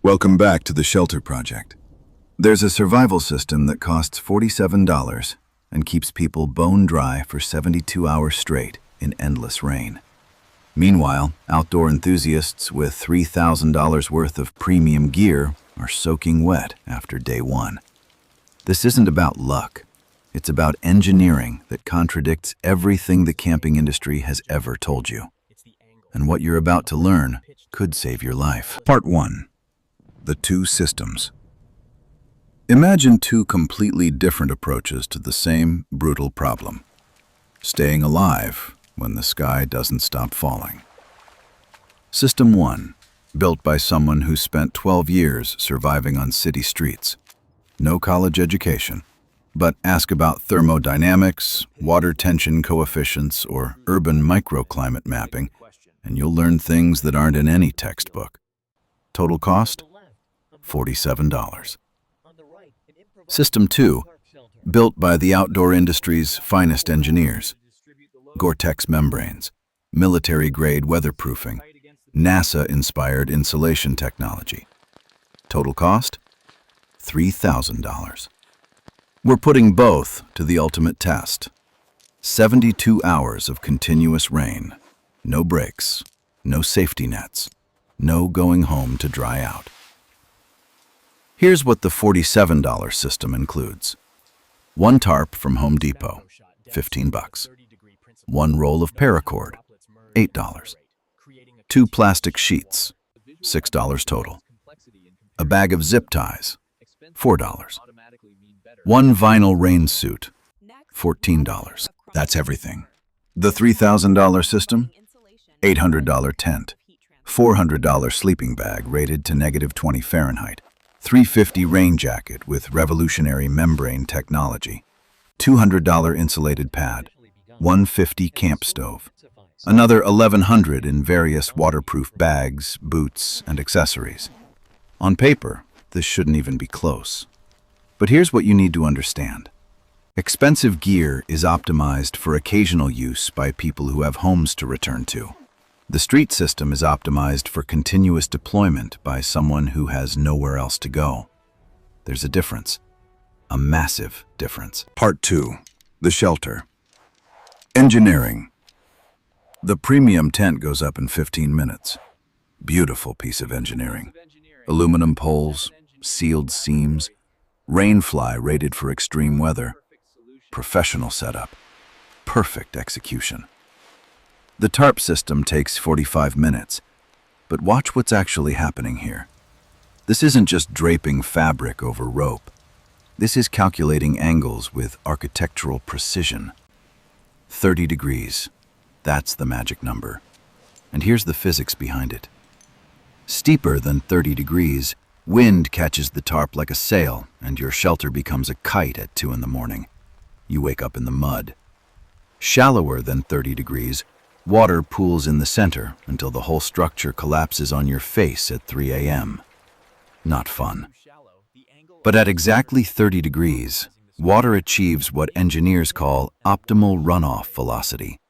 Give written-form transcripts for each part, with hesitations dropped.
Welcome back to the Shelter Project. There's a survival system that costs $47 and keeps people bone dry for 72 hours straight in endless rain. Meanwhile, outdoor enthusiasts with $3,000 worth of premium gear are soaking wet after day one. This isn't about luck. It's about engineering that contradicts everything the camping industry has ever told you. And what you're about to learn could save your life. Part 1. The two systems. Imagine two completely different approaches to the same brutal problem. Staying alive when the sky doesn't stop falling. System 1, built by someone who spent 12 years surviving on city streets. No college education, but ask about thermodynamics, water tension coefficients, or urban microclimate mapping, and you'll learn things that aren't in any textbook. Total cost? $47. System 2, built by the outdoor industry's finest engineers. Gore-Tex membranes, military-grade weatherproofing, NASA-inspired insulation technology. Total cost? $3,000. We're putting both to the ultimate test. 72 hours of continuous rain, no breaks, no safety nets, no going home to dry out. Here's what the $47 system includes. One tarp from Home Depot, $15. One roll of paracord, $8. Two plastic sheets, $6 total. A bag of zip ties, $4. One vinyl rain suit, $14. That's everything. The $3,000 system? $800 tent, $400 sleeping bag rated to -20 Fahrenheit, $350 rain jacket with revolutionary membrane technology, $200 insulated pad, $150 camp stove, another $1,100 in various waterproof bags, boots, and accessories. On paper, this shouldn't even be close. But here's what you need to understand. Expensive gear is optimized for occasional use by people who have homes to return to. The street system is optimized for continuous deployment by someone who has nowhere else to go. There's a difference. A massive difference. Part 2. The shelter. Engineering. The premium tent goes up in 15 minutes. Beautiful piece of engineering. Aluminum poles, sealed seams, rainfly rated for extreme weather. Professional setup. Perfect execution. The tarp system takes 45 minutes, but watch what's actually happening here. This isn't just draping fabric over rope. This is calculating angles with architectural precision. 30 degrees. That's the magic number. And here's the physics behind it. Steeper than 30 degrees, wind catches the tarp like a sail, and your shelter becomes a kite at 2 in the morning. You wake up in the mud. Shallower than 30 degrees, water pools in the center until the whole structure collapses on your face at 3 a.m. Not fun. But at exactly 30 degrees, water achieves what engineers call optimal runoff velocity.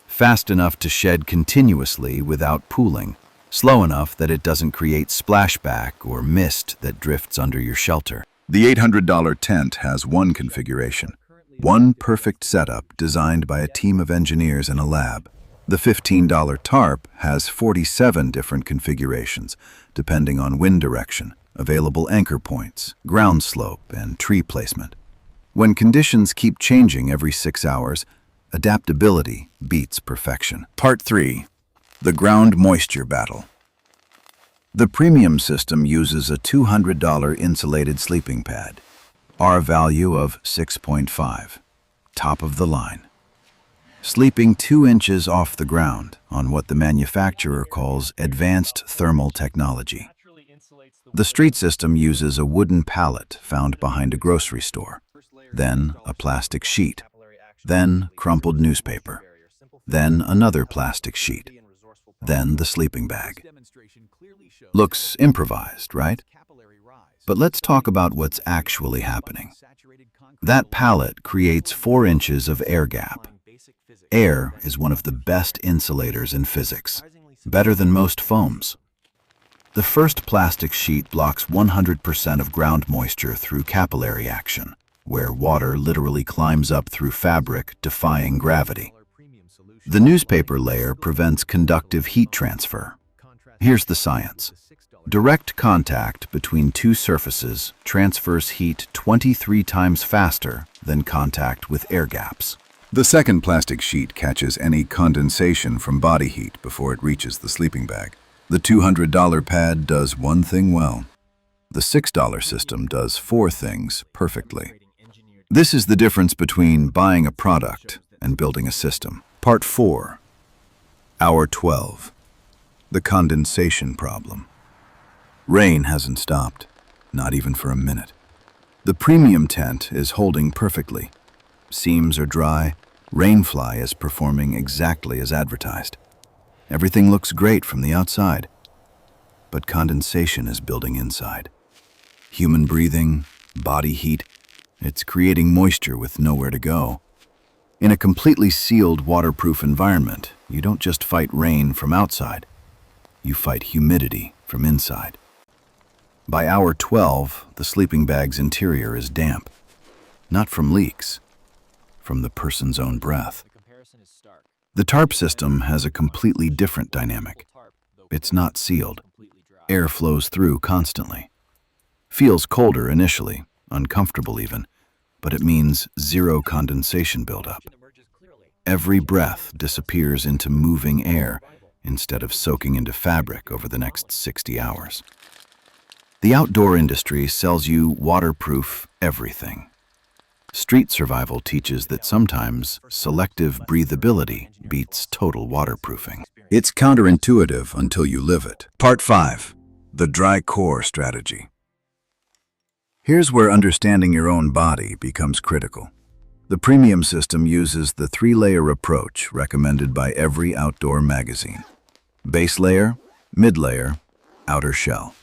Fast enough to shed continuously without pooling, slow enough that it doesn't create splashback or mist that drifts under your shelter. The $800 tent has one configuration, one perfect setup designed by a team of engineers in a lab. The $15 tarp has 47 different configurations, depending on wind direction, available anchor points, ground slope, and tree placement. When conditions keep changing every 6 hours, adaptability beats perfection. Part 3. The ground moisture battle. The premium system uses a $200 insulated sleeping pad. R value of 6.5. Top of the line. Sleeping 2 inches off the ground on what the manufacturer calls advanced thermal technology. The street system uses a wooden pallet found behind a grocery store, then a plastic sheet, then crumpled newspaper, then another plastic sheet, then the sleeping bag. Looks improvised, right? But let's talk about what's actually happening. That pallet creates 4 inches of air gap. Air is one of the best insulators in physics, better than most foams. The first plastic sheet blocks 100% of ground moisture through capillary action, where water literally climbs up through fabric, defying gravity. The newspaper layer prevents conductive heat transfer. Here's the science. Direct contact between two surfaces transfers heat 23 times faster than contact with air gaps. The second plastic sheet catches any condensation from body heat before it reaches the sleeping bag. The $200 pad does one thing well. The $6 system does four things perfectly. This is the difference between buying a product and building a system. Part 4. Hour 12. The condensation problem. Rain hasn't stopped, not even for a minute. The premium tent is holding perfectly. Seams are dry. Rainfly is performing exactly as advertised. Everything looks great from the outside, but condensation is building inside. Human breathing, body heat, it's creating moisture with nowhere to go. In a completely sealed, waterproof environment, you don't just fight rain from outside, you fight humidity from inside. By hour 12, the sleeping bag's interior is damp, not from leaks, from the person's own breath. The tarp system has a completely different dynamic. It's not sealed. Air flows through constantly. Feels colder initially, uncomfortable even, but it means zero condensation buildup. Every breath disappears into moving air instead of soaking into fabric over the next 60 hours. The outdoor industry sells you waterproof everything. Street survival teaches that sometimes selective breathability beats total waterproofing. It's counterintuitive until you live it. Part 5. The dry core strategy. Here's where understanding your own body becomes critical. The premium system uses the 3-layer approach recommended by every outdoor magazine. Base layer, mid-layer, outer shell.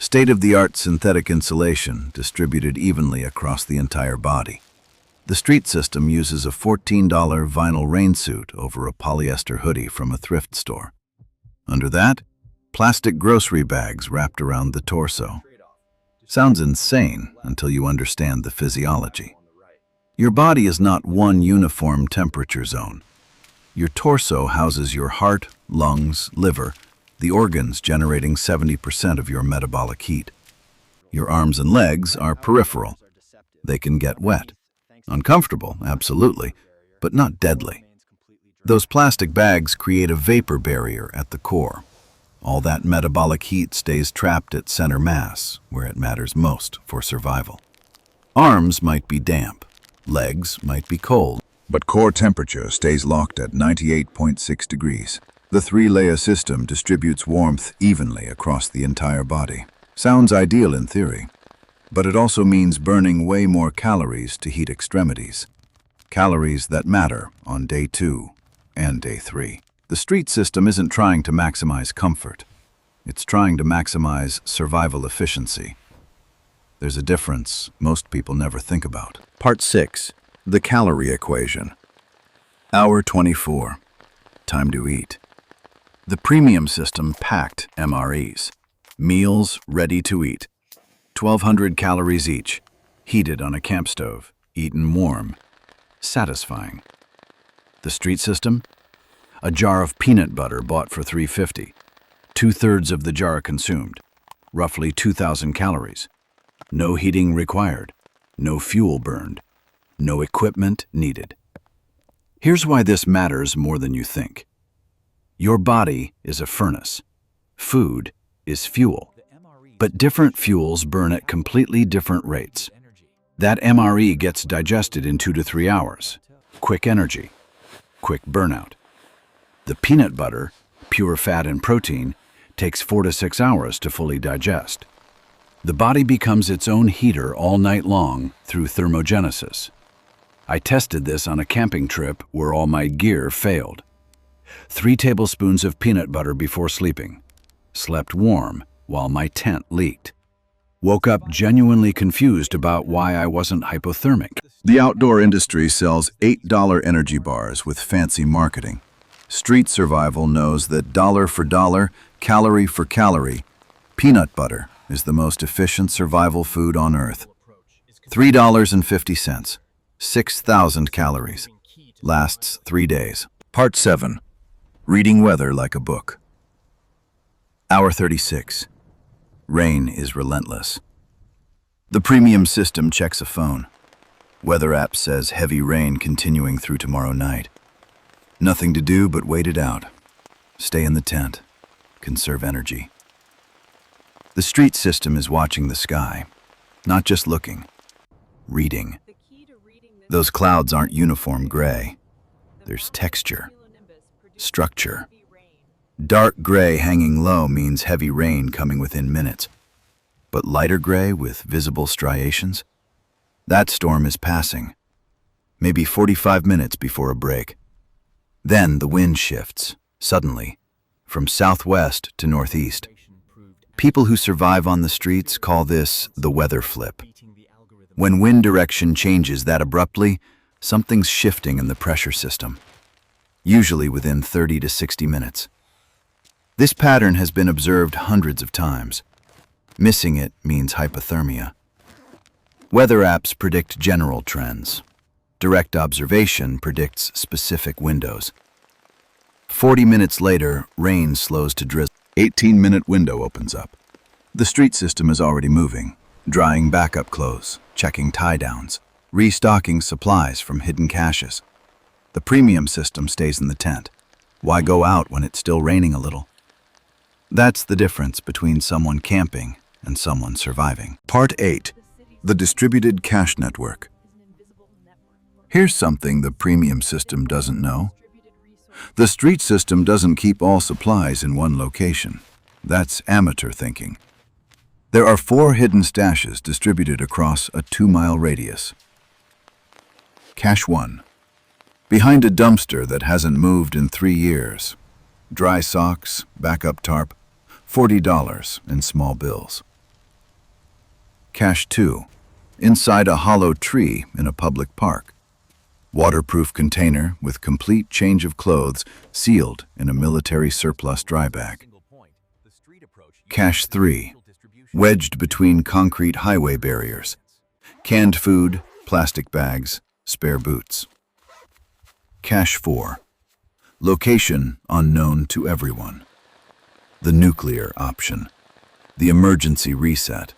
State-of-the-art synthetic insulation distributed evenly across the entire body. The street system uses a $14 vinyl rain suit over a polyester hoodie from a thrift store. Under that, plastic grocery bags wrapped around the torso. Sounds insane until you understand the physiology. Your body is not one uniform temperature zone. Your torso houses your heart, lungs, liver, the organs generating 70% of your metabolic heat. Your arms and legs are peripheral. They can get wet. Uncomfortable, absolutely, but not deadly. Those plastic bags create a vapor barrier at the core. All that metabolic heat stays trapped at center mass, where it matters most for survival. Arms might be damp. Legs might be cold. But core temperature stays locked at 98.6 degrees. The 3-layer system distributes warmth evenly across the entire body. Sounds ideal in theory, but it also means burning way more calories to heat extremities. Calories that matter on day 2 and day 3. The street system isn't trying to maximize comfort. It's trying to maximize survival efficiency. There's a difference most people never think about. Part 6. The calorie equation. Hour 24. Time to eat. The premium system packed MREs. Meals ready to eat. 1,200 calories each. Heated on a camp stove. Eaten warm. Satisfying. The street system? A jar of peanut butter bought for $3.50. 2/3 of the jar consumed. Roughly 2,000 calories. No heating required. No fuel burned. No equipment needed. Here's why this matters more than you think. Your body is a furnace. Food is fuel. But different fuels burn at completely different rates. That MRE gets digested in 2 to 3 hours. Quick energy. Quick burnout. The peanut butter, pure fat and protein, takes 4 to 6 hours to fully digest. The body becomes its own heater all night long through thermogenesis. I tested this on a camping trip where all my gear failed. 3 tablespoons of peanut butter before sleeping. Slept warm while my tent leaked. Woke up genuinely confused about why I wasn't hypothermic. The outdoor industry sells $8 energy bars with fancy marketing. Street survival knows that dollar for dollar, calorie for calorie, Peanut butter is the most efficient survival food on Earth. $3.50, 6,000 calories, lasts 3 days. Part 7. Reading weather like a book. Hour 36. Rain is relentless. The premium system checks a phone. Weather app says heavy rain continuing through tomorrow night. Nothing to do but wait it out. Stay in the tent. Conserve energy. The street system is watching the sky, not just looking, reading. Those clouds aren't uniform gray. There's texture, structure. Dark gray hanging low means heavy rain coming within minutes. But lighter gray with visible striations? That storm is passing, maybe 45 minutes before a break. Then the wind shifts, suddenly, from southwest to northeast. People who survive on the streets call this the weather flip. When wind direction changes that abruptly, something's shifting in the pressure system, usually within 30 to 60 minutes. This pattern has been observed hundreds of times. Missing it means hypothermia. Weather apps predict general trends. Direct observation predicts specific windows. 40 minutes later, rain slows to drizzle. 18-minute window opens up. The street system is already moving, drying backup clothes, checking tie-downs, restocking supplies from hidden caches. The premium system stays in the tent. Why go out when it's still raining a little? That's the difference between someone camping and someone surviving. Part 8. The Distributed Cache Network. Here's something the premium system doesn't know. The street system doesn't keep all supplies in one location. That's amateur thinking. There are 4 hidden stashes distributed across a 2-mile radius. Cache 1. Behind a dumpster that hasn't moved in 3 years. Dry socks, backup tarp, $40 in small bills. Cache 2. Inside a hollow tree in a public park. Waterproof container with complete change of clothes sealed in a military surplus dry bag. Cache 3. Wedged between concrete highway barriers. Canned food, plastic bags, spare boots. Cache 4. Location unknown to everyone. The nuclear option. The emergency reset.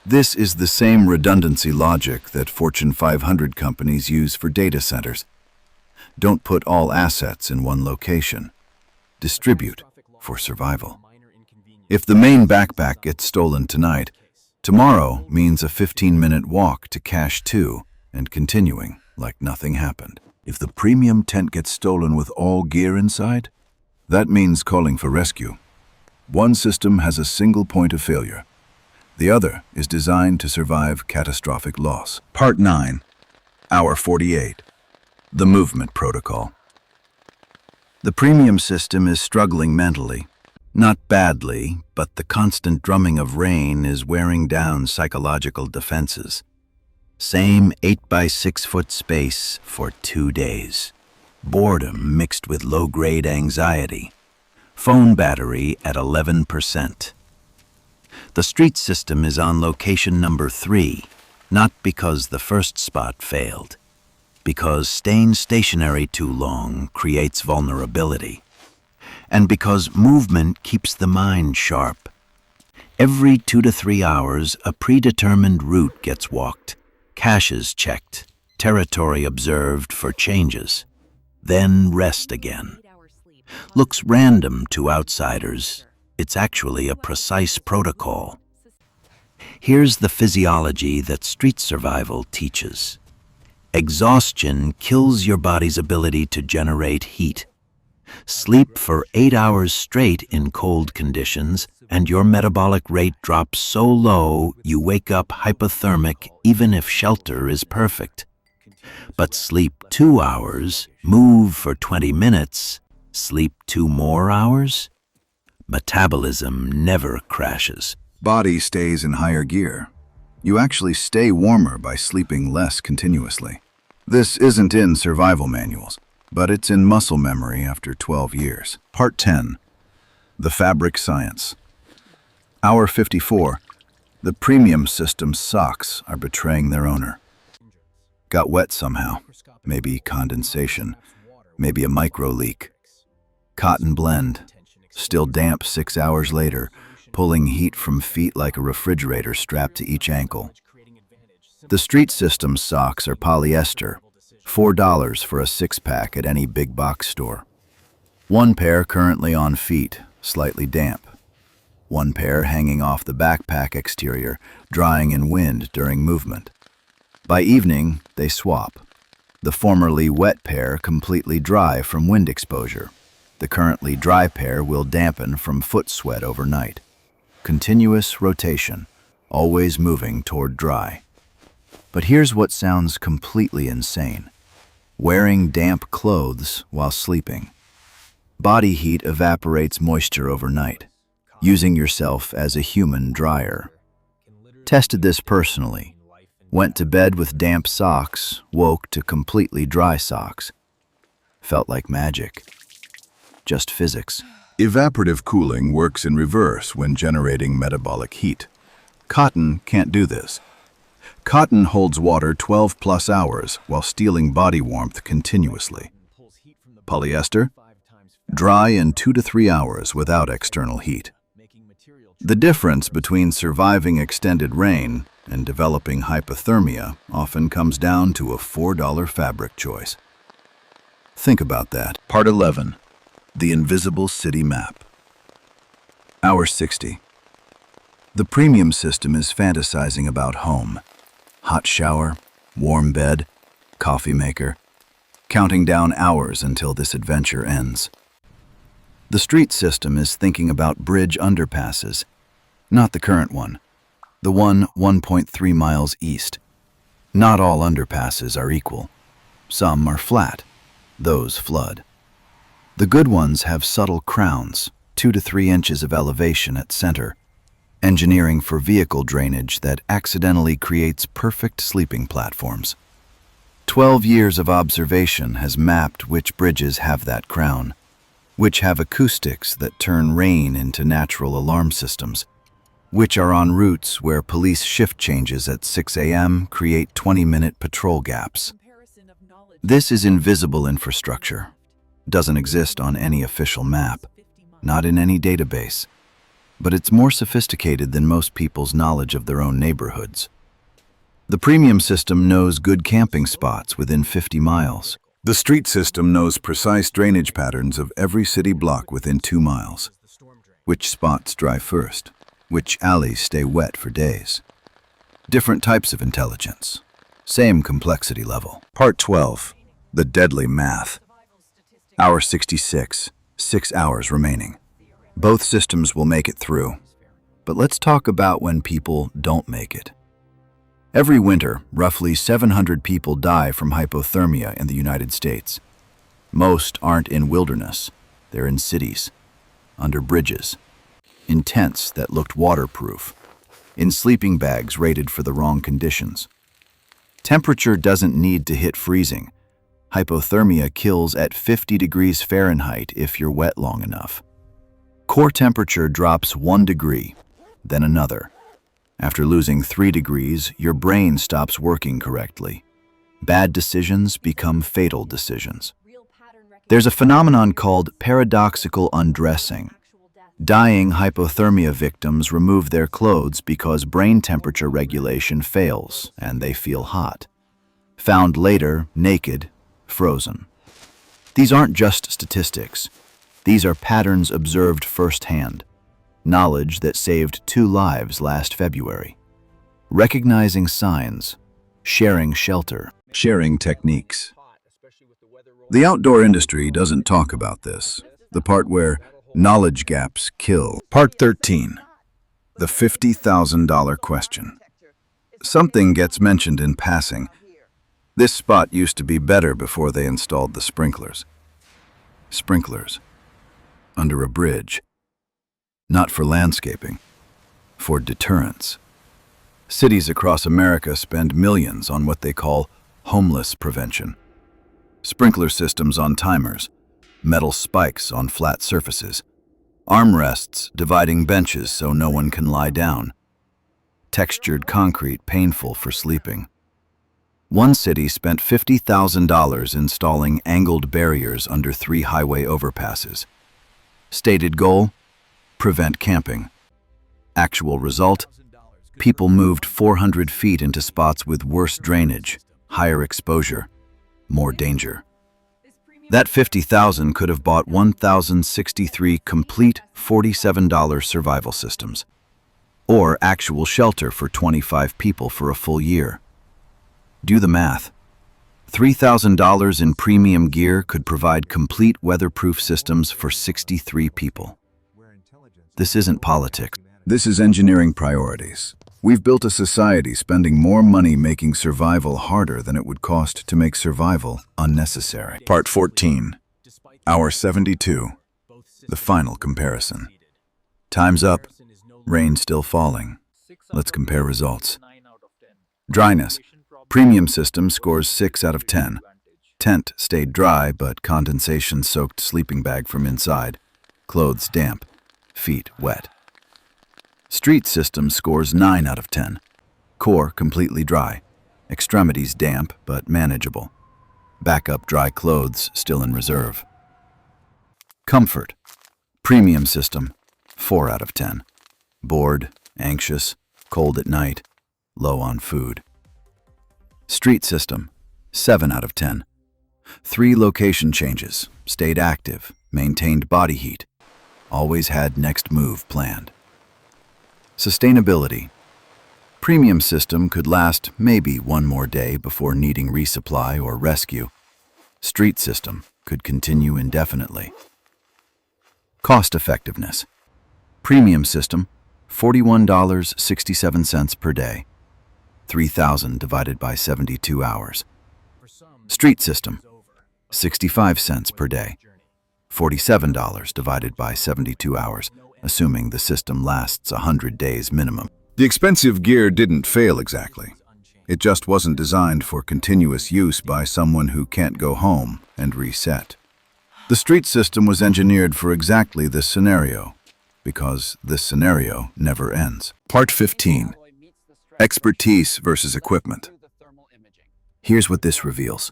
This is the same redundancy logic that Fortune 500 companies use for data centers. Don't put all assets in one location. Distribute for survival. If the main backpack gets stolen tonight, tomorrow means a 15-minute walk to Cache 2 and continuing like nothing happened. If the premium tent gets stolen with all gear inside, that means calling for rescue. One system has a single point of failure. The other is designed to survive catastrophic loss. Part 9. Hour 48. The Movement Protocol. The premium system is struggling mentally. Not badly, but the constant drumming of rain is wearing down psychological defenses. Same 8 by 6 foot space for 2 days. Boredom mixed with low-grade anxiety. Phone battery at 11%. The street system is on location number 3, not because the first spot failed, because staying stationary too long creates vulnerability, and because movement keeps the mind sharp. Every 2 to 3 hours, a predetermined route gets walked, caches checked, territory observed for changes, then rest again. Looks random to outsiders. It's actually a precise protocol. Here's the physiology that street survival teaches. Exhaustion kills your body's ability to generate heat. Sleep for 8 hours straight in cold conditions, and your metabolic rate drops so low you wake up hypothermic even if shelter is perfect. But sleep 2 hours, move for 20 minutes, sleep 2 more hours? Metabolism never crashes. Body stays in higher gear. You actually stay warmer by sleeping less continuously. This isn't in survival manuals, but it's in muscle memory after 12 years. Part 10. The Fabric Science. Hour 54. The premium system socks are betraying their owner. Got wet somehow. Maybe condensation. Maybe a micro leak. Cotton blend. Still damp 6 hours later, pulling heat from feet like a refrigerator strapped to each ankle. The street system socks are polyester. $4 for a 6-pack at any big box store. One pair currently on feet, slightly damp. One pair hanging off the backpack exterior, drying in wind during movement. By evening, they swap. The formerly wet pair completely dry from wind exposure. The currently dry pair will dampen from foot sweat overnight. Continuous rotation, always moving toward dry. But here's what sounds completely insane. Wearing damp clothes while sleeping. Body heat evaporates moisture overnight, using yourself as a human dryer. Tested this personally. Went to bed with damp socks, woke to completely dry socks. Felt like magic. Just physics. Evaporative cooling works in reverse when generating metabolic heat. Cotton can't do this. Cotton holds water 12+ hours while stealing body warmth continuously. Polyester? Dry in 2 to 3 hours without external heat. The difference between surviving extended rain and developing hypothermia often comes down to a $4 fabric choice. Think about that. Part 11. The Invisible City Map. Hour 60. The premium system is fantasizing about home. Hot shower, warm bed, coffee maker, counting down hours until this adventure ends. The street system is thinking about bridge underpasses, not the current one, the one 1.3 miles east. Not all underpasses are equal. Some are flat, those flood. The good ones have subtle crowns, 2 to 3 inches of elevation at center, engineering for vehicle drainage that accidentally creates perfect sleeping platforms. 12 years of observation has mapped which bridges have that crown, which have acoustics that turn rain into natural alarm systems, which are on routes where police shift changes at 6 a.m. create 20-minute patrol gaps. This is invisible infrastructure. Doesn't exist on any official map, not in any database, but it's more sophisticated than most people's knowledge of their own neighborhoods. The premium system knows good camping spots within 50 miles. The street system knows precise drainage patterns of every city block within 2 miles. Which spots dry first, which alleys stay wet for days. Different types of intelligence, same complexity level. Part 12, the deadly math. Hour 66, 6 hours remaining. Both systems will make it through, but let's talk about when people don't make it. Every winter, roughly 700 people die from hypothermia in the United States. Most aren't in wilderness, they're in cities, under bridges, in tents that looked waterproof, in sleeping bags rated for the wrong conditions. Temperature doesn't need to hit freezing. Hypothermia kills at 50 degrees Fahrenheit if you're wet long enough. Core temperature drops 1 degree, then another. After losing 3 degrees, your brain stops working correctly. Bad decisions become fatal decisions. There's a phenomenon called paradoxical undressing. Dying hypothermia victims remove their clothes because brain temperature regulation fails and they feel hot. Found later, naked, frozen. These aren't just statistics. These are patterns observed firsthand. Knowledge that saved 2 lives last February. Recognizing signs, sharing shelter, sharing techniques. The outdoor industry doesn't talk about this, the part where knowledge gaps kill. Part 13, the $50,000 question. Something gets mentioned in passing. This spot used to be better before they installed the sprinklers. Sprinklers. Under a bridge. Not for landscaping, for deterrence. Cities across America spend millions on what they call homeless prevention. Sprinkler systems on timers, metal spikes on flat surfaces, Armrests dividing benches so no one can lie down. Textured concrete painful for sleeping. One city spent $50,000 installing angled barriers under 3 highway overpasses. Stated goal: prevent camping. Actual result: people moved 400 feet into spots with worse drainage, higher exposure, more danger. That $50,000 could have bought 1,063 complete $47 survival systems, or actual shelter for 25 people for a full year. Do the math. $3,000 in premium gear could provide complete weatherproof systems for 63 people. This isn't politics. This is engineering priorities. We've built a society spending more money making survival harder than it would cost to make survival unnecessary. Part 14. Hour 72. The final comparison. Time's up. Rain still falling. Let's compare results. Dryness. Premium system scores 6 out of 10. Tent stayed dry, but condensation soaked sleeping bag from inside. Clothes damp. Feet wet. Street system scores 9 out of 10. Core completely dry. Extremities damp, but manageable. Backup dry clothes still in reserve. Comfort. Premium system, 4 out of 10. Bored, anxious, cold at night, low on food. Street system, 7 out of 10. 3 location changes, stayed active, maintained body heat, always had next move planned. Sustainability. Premium system could last maybe 1 more day before needing resupply or rescue. Street system could continue indefinitely. Cost effectiveness. Premium system, $41.67 per day. 3,000 divided by 72 hours. Street system, 65 cents per day. $47 divided by 72 hours, assuming the system lasts 100 days minimum. The expensive gear didn't fail exactly. It just wasn't designed for continuous use by someone who can't go home and reset. The street system was engineered for exactly this scenario, because this scenario never ends. Part 15. Expertise versus equipment. Here's what this reveals.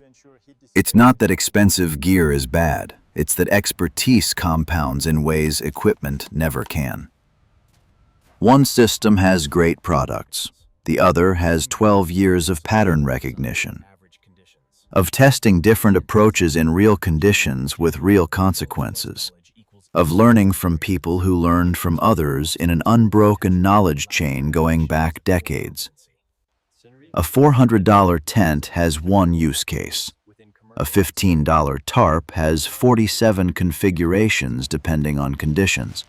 It's not that expensive gear is bad. It's that expertise compounds in ways equipment never can. One system has great products. The other has 12 years of pattern recognition, of testing different approaches in real conditions with real consequences, of learning from people who learned from others in an unbroken knowledge chain going back decades. A $400 tent has one use case. A $15 tarp has 47 configurations depending on conditions.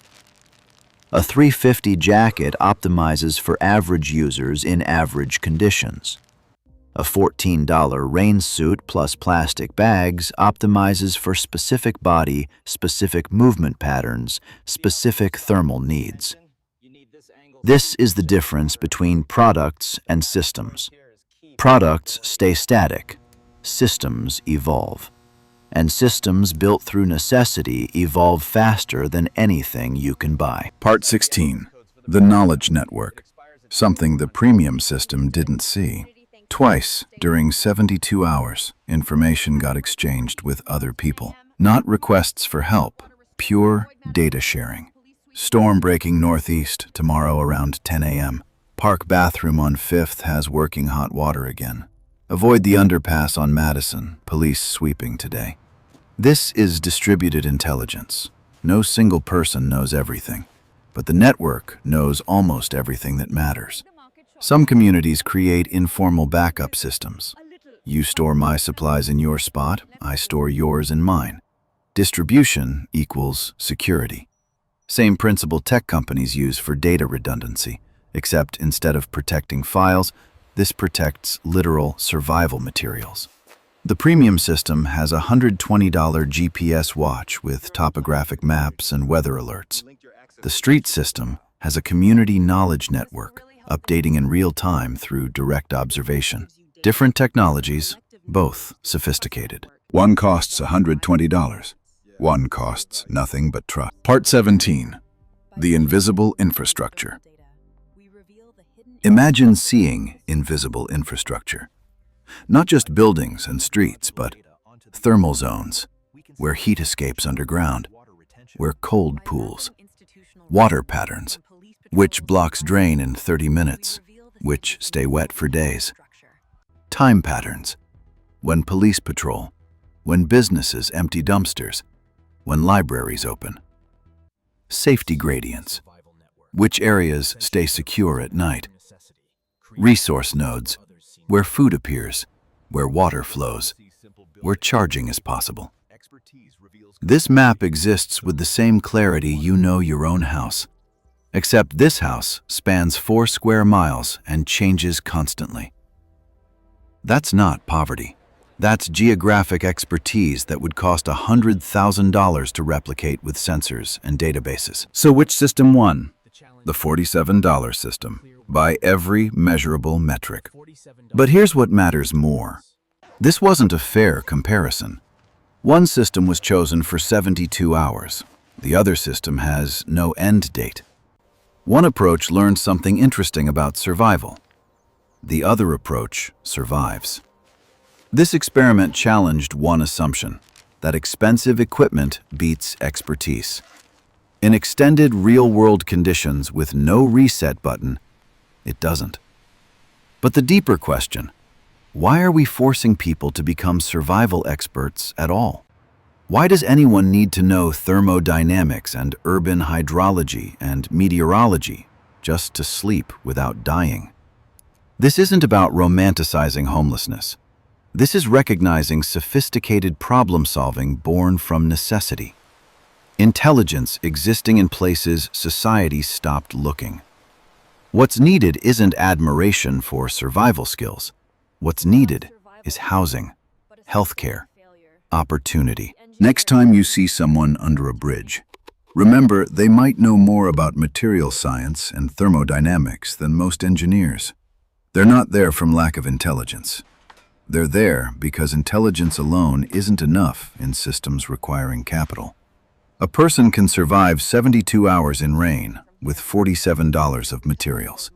A $350 jacket optimizes for average users in average conditions. A $14 rain suit plus plastic bags optimizes for specific body, specific movement patterns, specific thermal needs. This is the difference between products and systems. Products stay static. Systems evolve. And systems built through necessity evolve faster than anything you can buy. Part 16. The knowledge network. Something the premium system didn't see. Twice during 72 hours, information got exchanged with other people. Not requests for help, pure data sharing. Storm breaking northeast tomorrow around 10 a.m. Park bathroom on 5th has working hot water again. Avoid the underpass on Madison, police sweeping today. This is distributed intelligence. No single person knows everything, but the network knows almost everything that matters. Some communities create informal backup systems. You store my supplies in your spot, I store yours in mine. Distribution equals security. Same principle tech companies use for data redundancy, except instead of protecting files, this protects literal survival materials. The premium system has a $120 GPS watch with topographic maps and weather alerts. The street system has a community knowledge network, updating in real time through direct observation. Different technologies, both sophisticated. One costs $120. One costs nothing but trust. Part 17. The invisible infrastructure. Imagine seeing invisible infrastructure. Not just buildings and streets, but thermal zones, where heat escapes underground, where cold pools, water patterns, which blocks drain in 30 minutes, which stay wet for days, time patterns, when police patrol, when businesses empty dumpsters, when libraries open, safety gradients, which areas stay secure at night, resource nodes, where food appears, where water flows, where charging is possible. This map exists with the same clarity you know your own house, except this house spans 4 square miles and changes constantly. That's not poverty. That's geographic expertise that would cost $100,000 to replicate with sensors and databases. So which system won? The $47 system, by every measurable metric. But here's what matters more. This wasn't a fair comparison. One system was chosen for 72 hours. The other system has no end date. One approach learned something interesting about survival. The other approach survives. This experiment challenged one assumption, that expensive equipment beats expertise. In extended real-world conditions with no reset button, it doesn't. But the deeper question, why are we forcing people to become survival experts at all? Why does anyone need to know thermodynamics and urban hydrology and meteorology just to sleep without dying? This isn't about romanticizing homelessness. This is recognizing sophisticated problem-solving born from necessity. Intelligence existing in places society stopped looking. What's needed isn't admiration for survival skills. What's needed is housing, healthcare, opportunity. Next time you see someone under a bridge, remember they might know more about material science and thermodynamics than most engineers. They're not there from lack of intelligence. They're there because intelligence alone isn't enough in systems requiring capital. A person can survive 72 hours in rain with $47 of materials,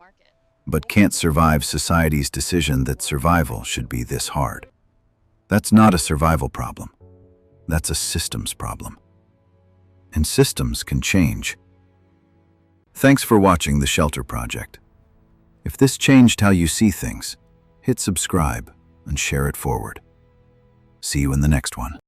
but can't survive society's decision that survival should be this hard. That's not a survival problem. That's a systems problem. And systems can change. Thanks for watching The Shelter Project. If this changed how you see things, hit subscribe and share it forward. See you in the next one.